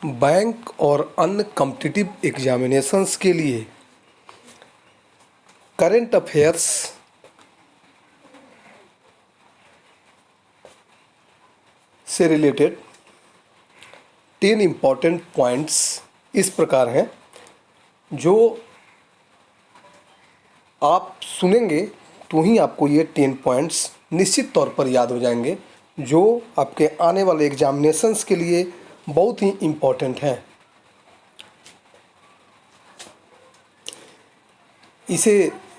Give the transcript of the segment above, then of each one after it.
Bank और अन्य competitive examinations के लिए करंट अफेयर्स से रिलेटेड 10 इम्पॉर्टेंट पॉइंट्स इस प्रकार हैं जो आप सुनेंगे तो ही आपको ये 10 पॉइंट्स निश्चित तौर पर याद हो जाएंगे, जो आपके आने वाले एग्जामिनेशंस के लिए बहुत ही इम्पॉर्टेंट हैं।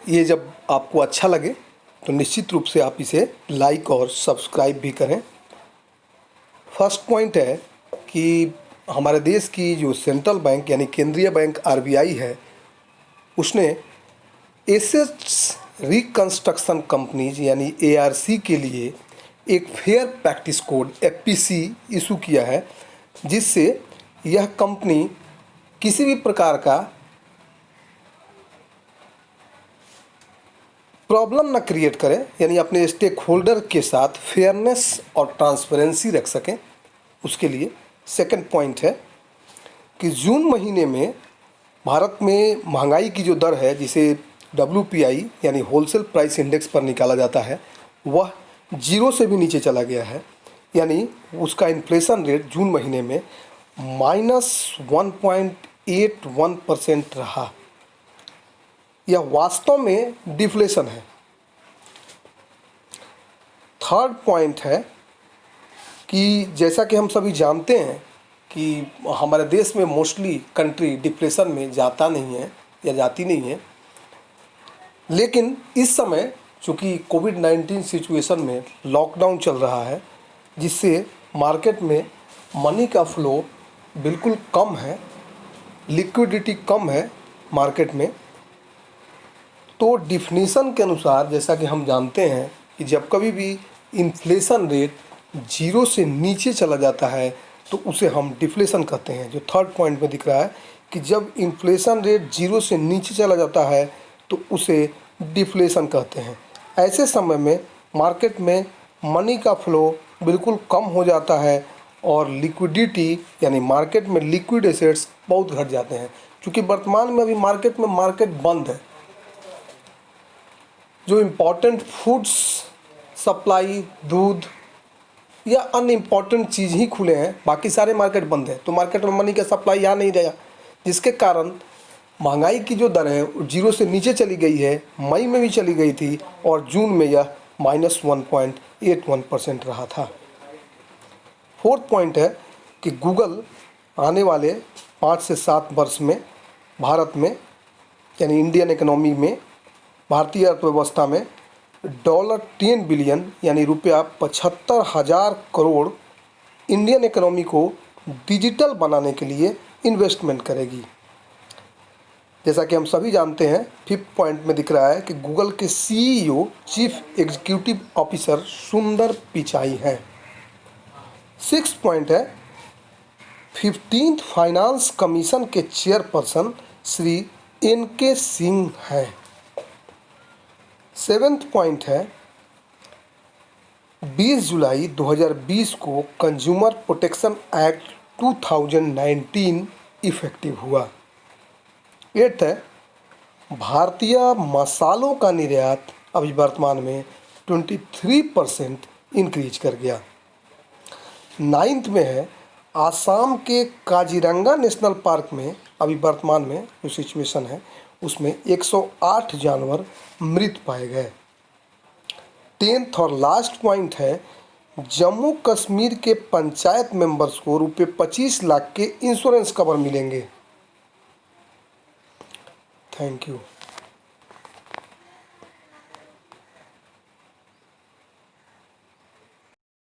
ये जब आपको अच्छा लगे तो निश्चित रूप से आप इसे लाइक और सब्सक्राइब भी करें। फर्स्ट पॉइंट है कि हमारे देश की जो सेंट्रल बैंक यानी केंद्रीय बैंक आरबीआई है, उसने एसेट्स रिकंस्ट्रक्शन कंपनीज यानी एआरसी के लिए एक fair practice code FPC issue किया है, जिससे यह कंपनी किसी भी प्रकार का प्रॉब्लम ना क्रिएट करे, यानी अपने स्टेक होल्डर के साथ फेयरनेस और ट्रांसपेरेंसी रख सकें, उसके लिए। सेकंड पॉइंट है कि जून महीने में भारत में महंगाई की जो दर है, जिसे WPI यानी होलसेल प्राइस इंडेक्स पर निकाला जाता है, वह 0 से भी नीचे चला गया है, यानी उसका इन्फ्लेशन रेट जून महीने में -1.81% रहा। यह वास्तव में डिफ्लेशन है। थर्ड पॉइंट है कि जैसा कि हम सभी जानते हैं कि हमारे देश में मोस्टली कंट्री डिप्रेशन में जाता नहीं है या जाती नहीं है, लेकिन इस समय चूँकि कोविड-19 सिचुएशन में लॉकडाउन चल रहा है, जिससे मार्केट में मनी का फ्लो बिल्कुल कम है, लिक्विडिटी कम है मार्केट में। तो डिफिनीशन के अनुसार जैसा कि हम जानते हैं कि जब कभी भी इन्फ्लेशन रेट 0 से नीचे चला जाता है तो उसे हम डिफ्लेशन कहते हैं। जो थर्ड पॉइंट में दिख रहा है कि जब इन्फ्लेशन रेट 0 से नीचे चला जाता है तो उसे डिफ्लेशन कहते हैं। ऐसे समय में मार्केट में मनी का फ्लो बिल्कुल कम हो जाता है और लिक्विडिटी यानी मार्केट में लिक्विड एसेट्स बहुत घट जाते हैं। क्योंकि वर्तमान में अभी मार्केट बंद है, जो इम्पोर्टेंट फूड्स सप्लाई, दूध या अन्य इम्पॉर्टेंट चीज़ ही खुले हैं, बाकी सारे मार्केट बंद है। तो मार्केट में मनी का सप्लाई आ नहीं रहा, जिसके कारण महंगाई की जो दर है 0 से नीचे चली गई है। मई में भी चली गई थी और जून में यह -1.81% रहा था। फोर्थ पॉइंट है कि गूगल आने वाले 5 से 7 वर्ष में भारत में यानी इंडियन इकोनॉमी में, भारतीय अर्थव्यवस्था में $10 बिलियन यानी रुपया 75,000 करोड़ इंडियन इकोनॉमी को डिजिटल बनाने के लिए इन्वेस्टमेंट करेगी। जैसा कि हम सभी जानते हैं, फिफ्थ पॉइंट में दिख रहा है कि गूगल के CEO चीफ एग्जीक्यूटिव ऑफिसर सुंदर पिचाई हैं। सिक्स पॉइंट है 15th फाइनेंस कमीशन के चेयरपर्सन श्री NK सिंह हैं। सेवेंथ पॉइंट है 20 जुलाई 2020 को कंज्यूमर प्रोटेक्शन एक्ट 2019 इफेक्टिव हुआ। एट्थ है भारतीय मसालों का निर्यात अभी वर्तमान में 23% इंक्रीज कर गया। नाइन्थ में है आसाम के काजीरंगा नेशनल पार्क में अभी वर्तमान में जो सिचुएशन है उसमें 108 जानवर मृत पाए गए। 10th और लास्ट पॉइंट है जम्मू कश्मीर के पंचायत मेंबर्स को रुपये 25 लाख के इंश्योरेंस कवर मिलेंगे। Thank you.